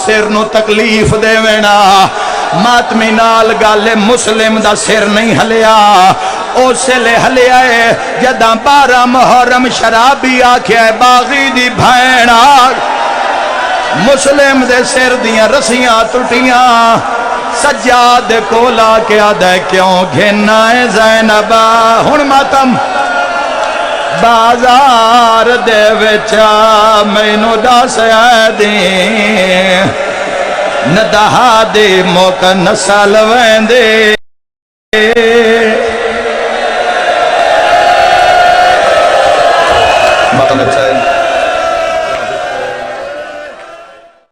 سر نو تکلیف دے وینا ماتمی نال گالے مسلم دا سر نہیں ہلیا او سے لے ہلیا ہے جداں 12 محرم شرابی آکھیا ہے باغی دی بھینا مسلم دے سر دیاں رسیاں ٹوٹیاں سجاد کولا کے آدھے کیوں گھنا ہے زینبا ہن ماتم بازار دے وچا مینو دس دیں ندہا دے موقع نسل ویندے مطلب